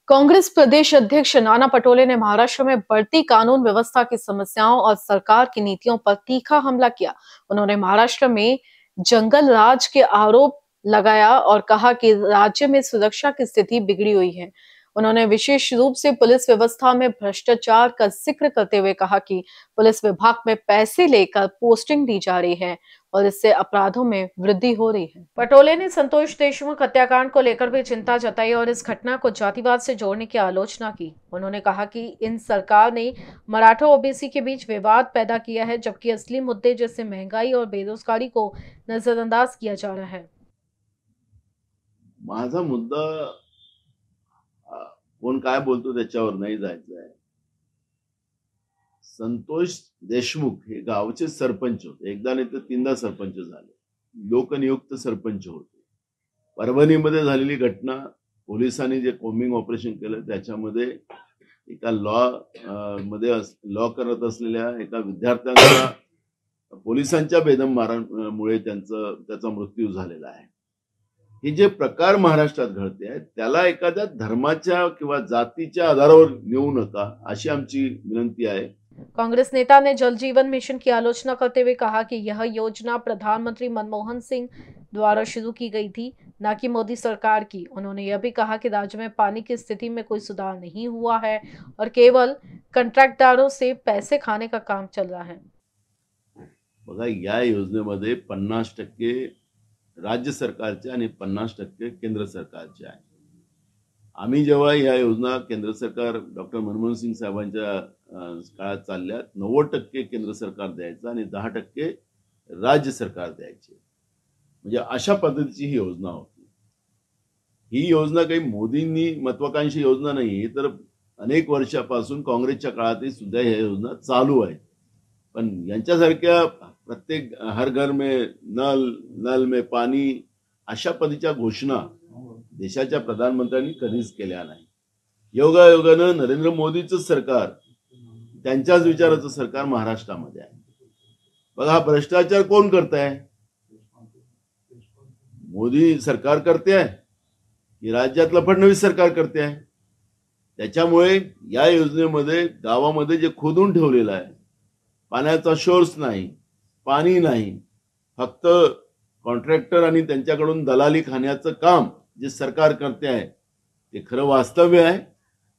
कांग्रेस प्रदेश अध्यक्ष नाना पटोले ने महाराष्ट्र में बढ़ती कानून व्यवस्था की समस्याओं और सरकार की नीतियों पर तीखा हमला किया। उन्होंने महाराष्ट्र में जंगल राज के आरोप लगाया और कहा कि राज्य में सुरक्षा की स्थिति बिगड़ी हुई है। उन्होंने विशेष रूप से पुलिस व्यवस्था में भ्रष्टाचार का जिक्र करते हुए कहा कि पुलिस विभाग में पैसे लेकर पोस्टिंग दी जा रही है और इससे अपराधों में वृद्धि हो रही है। पटोले ने संतोष देशमुख हत्याकांड को लेकर भी चिंता जताई और इस घटना को जातिवाद से जोड़ने की आलोचना की। उन्होंने कहा कि इन सरकार ने मराठा ओबीसी के बीच विवाद पैदा किया है, जबकि असली मुद्दे जैसे महंगाई और बेरोजगारी को नजरअंदाज किया जा रहा है। माझा मुद्दा कोण काय बोलतो त्याच्यावर नाही जायचं आहे। संतोष देशमुख हे गावचे सरपंच होते, एकदा नाही तर तीनदा सरपंच झाले, लोकनियुक्त सरपंच होते। परभणीमध्ये झालेली घटना, पोलिसांनी जे कोम्बिंग ऑपरेशन केलं त्याच्यामध्ये एका लॉ करत असलेल्या एका विद्यार्थ्याचा पोलिसांच्या बेदम मारामुळे त्याचा मृत्यू झालेला आहे। हे जे प्रकार महाराष्ट्रात घडते आहेत त्याला एखाद्या धर्माच्या किंवा जातीच्या आधारावर नेऊ नका, अशी आमची विनंती आहे। कांग्रेस नेता ने जल जीवन मिशन की आलोचना करते हुए कहा कि यह योजना प्रधानमंत्री मनमोहन सिंह द्वारा शुरू की गई थी, न कि मोदी सरकार की। उन्होंने यह भी कहा कि राज्य में पानी की स्थिति में कोई सुधार नहीं हुआ है और केवल कॉन्ट्रैक्टदारों से पैसे खाने का काम चल रहा है। बघा, या योजनेमध्ये 50% राज्य सरकारचे आणि 50% केंद्र सरकारचे आहे। आम्ही जेव्हा या योजना केंद्र सरकार डॉक्टर मनमोहन सिंग साहेबांच्या काळात चालल्यात, 90% केंद्र सरकार द्यायचं आणि 10% राज्य सरकार द्यायचे, म्हणजे अशा पद्धतीची ही योजना होती। ही योजना काही मोदींनी महत्वाकांक्षी योजना नाही, तर अनेक वर्षापासून काँग्रेसच्या काळातही सुद्धा ही योजना चालू आहे। पण यांच्यासारख्या प्रत्येक हर घर में नल में पानी अशा पद्धतीच्या घोषणा देशाच्या प्रधानमंत्र्यांनी कधीच केल्या नाही। योगायोगानं नरेंद्र मोदीचं सरकार, त्यांच्याच विचाराचं सरकार महाराष्ट्रामध्ये आहे। बघा, हा भ्रष्टाचार कोण करताय? मोदी सरकार करते आहे की राज्यातलं फडणवीस सरकार करते आहे? त्याच्यामुळे या योजनेमध्ये गावामध्ये जे खोदून ठेवलेलं आहे, पाण्याचा सोर्स नाही, पाणी नाही, फक्त कॉन्ट्रॅक्टर आणि त्यांच्याकडून दलाली खाण्याचं काम जे सरकार करते आहे ते खरं वास्तव्य आहे।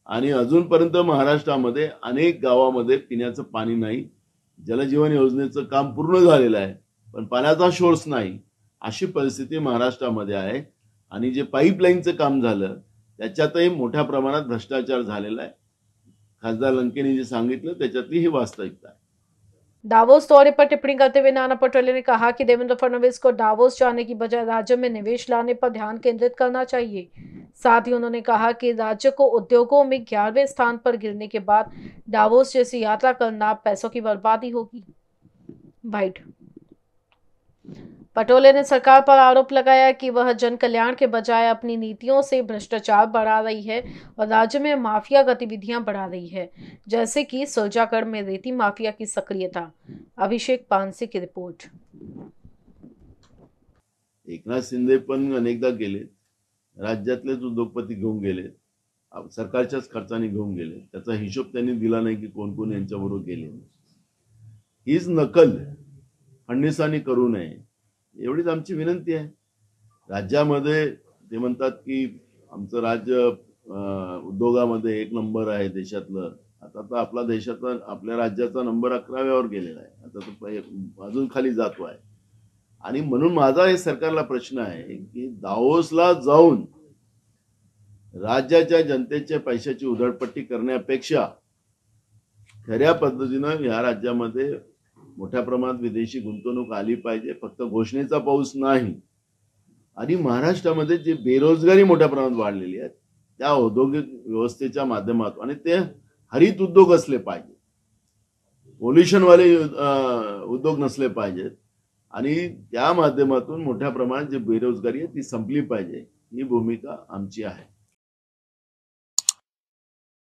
आणि अजूनपर्यंत महाराष्ट्रामध्ये अनेक गावामध्ये पिण्याचं पाणी नाही। जलजीवन योजनेचं काम पूर्ण झालेलं आहे, पण पाण्याचा सोर्स नाही, अशी परिस्थिती महाराष्ट्रामध्ये आहे। आणि जे पाईपलाईनचं काम झालं त्याच्यातही मोठ्या प्रमाणात भ्रष्टाचार झालेला आहे। खासदार लंकेने जे सांगितलं त्याच्यातली ही वास्तविकता आहे। दावोस दौरे पर टिप्पणी करते हुए नाना पटोले ने कहा कि देवेंद्र फडणवीस को दावोस जाने की बजाय राज्य में निवेश लाने पर ध्यान केंद्रित करना चाहिए। साथ ही उन्होंने कहा कि राज्य को उद्योगों में 11वें स्थान पर गिरने के बाद दावोस जैसी यात्रा करना पैसों की बर्बादी होगी। बाइट। पटोले ने सरकार पर आरोप लगाया कि वह जन कल्याण के बजाय अपनी नीतियों से भ्रष्टाचार बढ़ा रही है और राज्य में माफिया गतिविधियां बढ़ा रही है, जैसे कि सुरजागढ़ में रेती माफिया की सक्रियता। अभिषेक पानसे की रिपोर्ट। एकनाथ शिंदे पण अनेकदा गेले, राज्यातलेच उद्योगपती घेऊन गेले, सरकारच्याच खर्चाने घेऊन गेले, त्याचा हिशोब त्यांनी दिला नाही की कोण कोण यांच्याबरोबर गेले। हीच नकल फडणवीसांनी करू नये, एवढीच आमची विनंती आहे। राज्यामध्ये ते म्हणतात की आमचं राज्य उद्योगामध्ये 1 नंबर आहे देशातलं। आता तर आपल्या राज्याचा नंबर 11व्यावर गेलेला आहे, आता तो अजून खाली जातो आहे। आणि म्हणून माझा हे सरकारला प्रश्न आहे की दावोसला जाऊन राज्याच्या जनतेच्या पैशाची उधळपट्टी करण्यापेक्षा खऱ्या पद्धतीनं या राज्यामध्ये मोठ्या प्रमाणात विदेशी गुंतवणूक आली पाहिजे, फक्त घोषणेचा पाऊस नाही। आणि महाराष्ट्रामध्ये जे बेरोजगारी मोठ्या प्रमाणात वाढलेली आहे त्या औद्योगिक व्यवस्थेच्या माध्यमातून, आणि ते हरित उद्योग असले पाहिजे, पोल्युशन वाले उद्योग नसले पाहिजेत, आणि त्या माध्यमातून मोठ्या प्रमाणात जे बेरोजगारी आहे ती संपली पाहिजे, ही भूमिका आमची आहे।